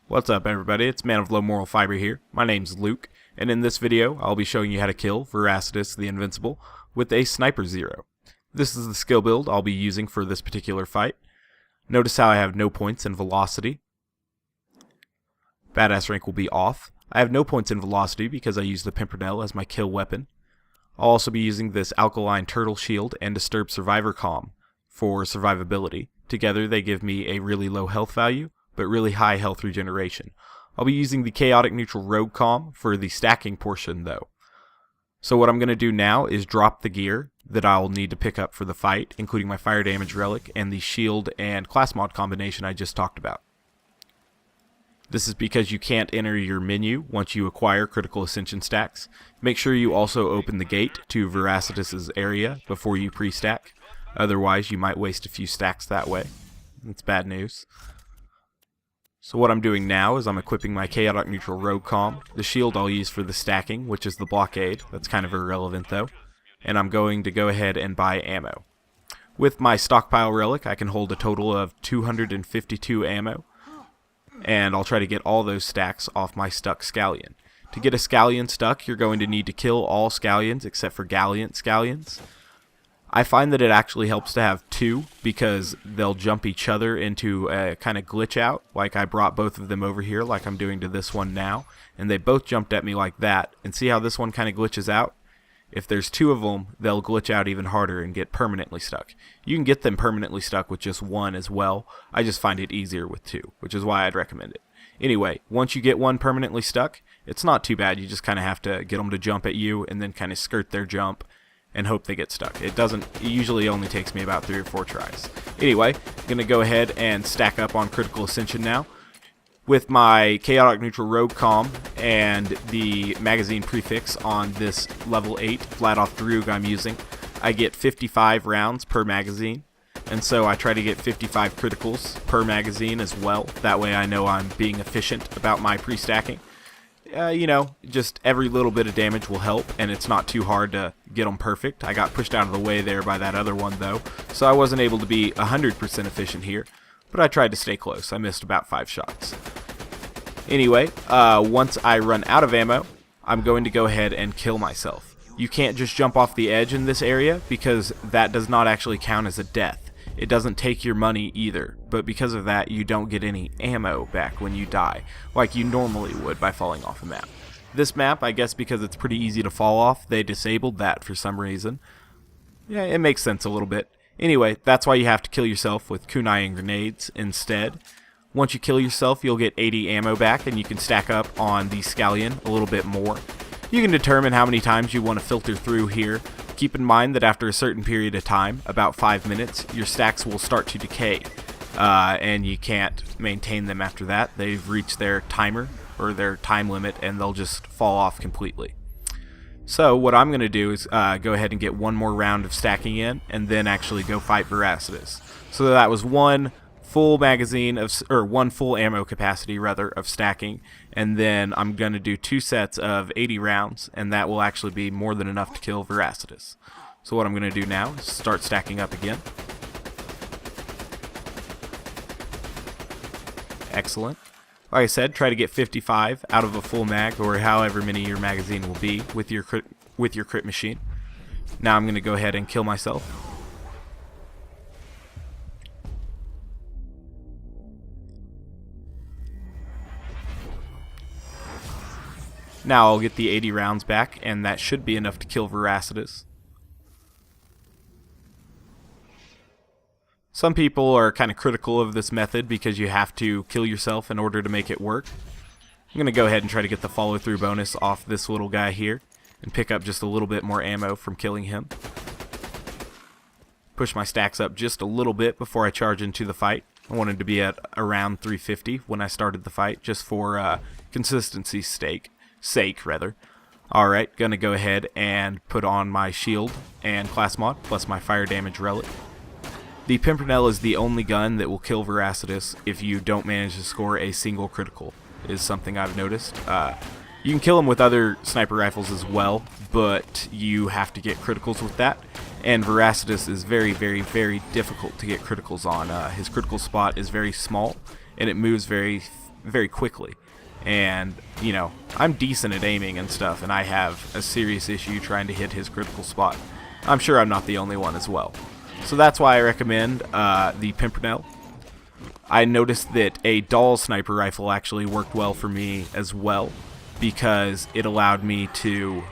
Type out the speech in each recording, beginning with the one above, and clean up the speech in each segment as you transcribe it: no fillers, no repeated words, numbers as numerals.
What's up everybody, it's Man of Low Moral Fiber here. My name's Luke, and in this video I'll be showing you how to kill Voracidous the Invincible with a Sniper Zer0. This is the skill build I'll be using for this particular fight. Notice how I have no points in velocity. Badass rank will be off. I have no points in velocity because I use the Pimpernel as my kill weapon. I'll also be using this Alkaline Turtle Shield and Disturbed Survivor Comm for survivability. Together they give me a really low health value, but really high health regeneration. I'll be using the Chaotic Neutral Rogue Comm for the stacking portion though. So what I'm going to do now is drop the gear that I'll need to pick up for the fight, including my fire damage relic and the shield and class mod combination I just talked about. This is because you can't enter your menu once you acquire critical ascension stacks. Make sure you also open the gate to Voracidous' area before you pre-stack. Otherwise you might waste a few stacks that way. It's bad news. So what I'm doing now is I'm equipping my Chaotic Neutral Rogue Comm, the shield I'll use for the stacking, which is the blockade, that's kind of irrelevant though, and I'm going to go ahead and buy ammo. With my stockpile relic I can hold a total of 252 ammo, and I'll try to get all those stacks off my stuck scallion. To get a scallion stuck you're going to need to kill all scallions except for Galliant scallions. I find that it actually helps to have two because they'll jump each other into a kind of glitch out, like I brought both of them over here like I'm doing to this one now, and they both jumped at me like that, and see how this one kind of glitches out? If there's two of them, they'll glitch out even harder and get permanently stuck. You can get them permanently stuck with just one as well. I just find it easier with two, which is why I'd recommend it. Anyway, once you get one permanently stuck, it's not too bad. You just kind of have to get them to jump at you and then kind of skirt their jump and hope they get stuck. It usually only takes me about 3 or 4 tries. Anyway, I'm going to go ahead and stack up on critical ascension now. With my Chaotic Neutral Rogue Comm and the magazine prefix on this level 8 flat off Droog I'm using, I get 55 rounds per magazine, and so I try to get 55 criticals per magazine as well. That way I know I'm being efficient about my pre-stacking. You know, just every little bit of damage will help, and it's not too hard to get them perfect. I got pushed out of the way there by that other one though, so I wasn't able to be 100% efficient here, but I tried to stay close. I missed about 5 shots. Anyway, once I run out of ammo, I'm going to go ahead and kill myself. You can't just jump off the edge in this area because that does not actually count as a death. It doesn't take your money either, but because of that you don't get any ammo back when you die, like you normally would by falling off a map. This map, I guess because it's pretty easy to fall off, they disabled that for some reason. Yeah, it makes sense a little bit. Anyway, that's why you have to kill yourself with kunai and grenades instead. Once you kill yourself, you'll get 80 ammo back, and you can stack up on the scallion a little bit more. You can determine how many times you want to filter through here. Keep in mind that after a certain period of time, about 5 minutes, your stacks will start to decay, and you can't maintain them after that. They've reached their timer, or their time limit, and they'll just fall off completely. So what I'm going to do is go ahead and get one more round of stacking in, and then actually go fight Voracidous. So that was one full magazine of, or one full ammo capacity rather, of stacking, and then I'm going to do 2 sets of 80 rounds, and that will actually be more than enough to kill Voracidous. So what I'm going to do now is start stacking up again. Excellent. Like I said, try to get 55 out of a full mag, or however many your magazine will be with your crit machine. Now I'm going to go ahead and kill myself. Now I'll get the 80 rounds back, and that should be enough to kill Voracidous. Some people are kind of critical of this method because you have to kill yourself in order to make it work. I'm going to go ahead and try to get the follow-through bonus off this little guy here and pick up just a little bit more ammo from killing him. Push my stacks up just a little bit before I charge into the fight. I wanted to be at around 350 when I started the fight, just for consistency's sake. Alright, gonna go ahead and put on my shield and class mod, plus my fire damage relic. The Pimpernel is the only gun that will kill Voracidous if you don't manage to score a single critical, is something I've noticed. You can kill him with other sniper rifles as well, but you have to get criticals with that, and Voracidous is very, very, very difficult to get criticals on. His critical spot is very small, and it moves very very quickly. And, you know, I'm decent at aiming and stuff, and I have a serious issue trying to hit his critical spot. I'm sure I'm not the only one as well. So that's why I recommend the Pimpernel. I noticed that a dual sniper rifle actually worked well for me as well, because it allowed me to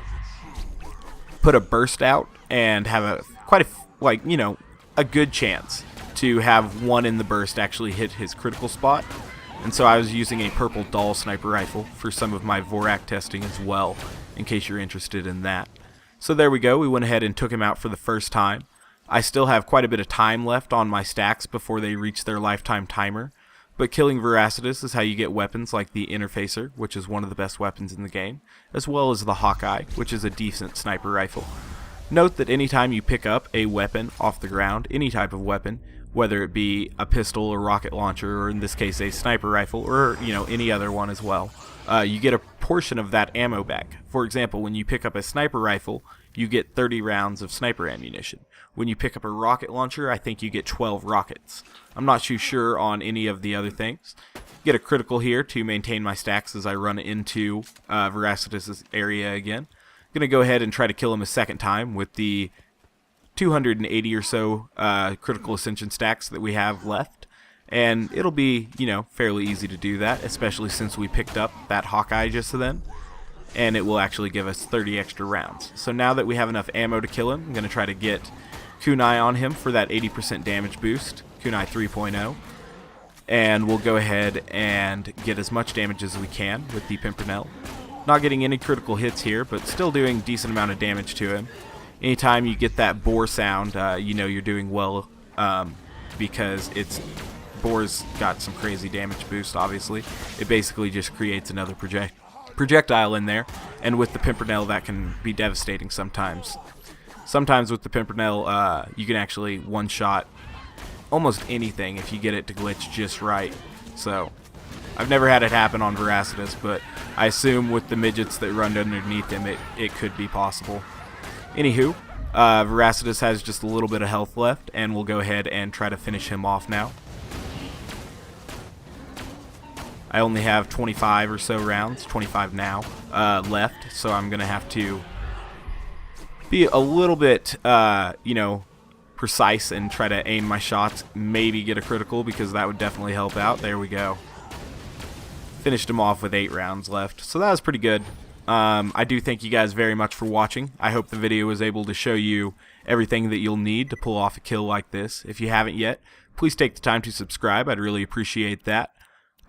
put a burst out and have a good chance to have one in the burst actually hit his critical spot. And so I was using a purple dual sniper rifle for some of my Vorac testing as well, in case you're interested in that. So there we go, we went ahead and took him out for the first time. I still have quite a bit of time left on my stacks before they reach their lifetime timer, but killing Voracidous is how you get weapons like the Interfacer, which is one of the best weapons in the game, as well as the Hawkeye, which is a decent sniper rifle. Note that anytime you pick up a weapon off the ground, any type of weapon, whether it be a pistol or rocket launcher, or in this case a sniper rifle, or any other one as well, you get a portion of that ammo back. For example, when you pick up a sniper rifle, you get 30 rounds of sniper ammunition. When you pick up a rocket launcher, I think you get 12 rockets. I'm not too sure on any of the other things. Get a critical here to maintain my stacks as I run into Voracidous' area again. I'm going to go ahead and try to kill him a second time with the 280 or so critical ascension stacks that we have left. And it'll be, fairly easy to do that, especially since we picked up that Hawkeye just then. And it will actually give us 30 extra rounds. So now that we have enough ammo to kill him, I'm going to try to get Kunai on him for that 80% damage boost, Kunai 3.0. And we'll go ahead and get as much damage as we can with the Pimpernel. Not getting any critical hits here, but still doing a decent amount of damage to him. Anytime you get that boar sound, you know you're doing well, because boar's got some crazy damage boost, obviously. It basically just creates another projectile in there, and with the Pimpernel that can be devastating sometimes. Sometimes with the Pimpernel, you can actually one-shot almost anything if you get it to glitch just right. So, I've never had it happen on Voracidous, but I assume with the midgets that run underneath him, it could be possible. Anywho, Voracidous has just a little bit of health left, and we'll go ahead and try to finish him off now. I only have 25 or so rounds, 25 now, left, so I'm going to have to be a little bit, precise and try to aim my shots, maybe get a critical, because that would definitely help out. There we go. Finished him off with 8 rounds left, so that was pretty good. I do thank you guys very much for watching. I hope the video was able to show you everything that you'll need to pull off a kill like this. If you haven't yet, please take the time to subscribe. I'd really appreciate that.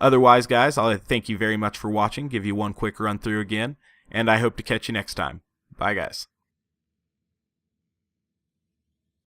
Otherwise, guys, I'll thank you very much for watching, give you one quick run through again, and I hope to catch you next time. Bye, guys.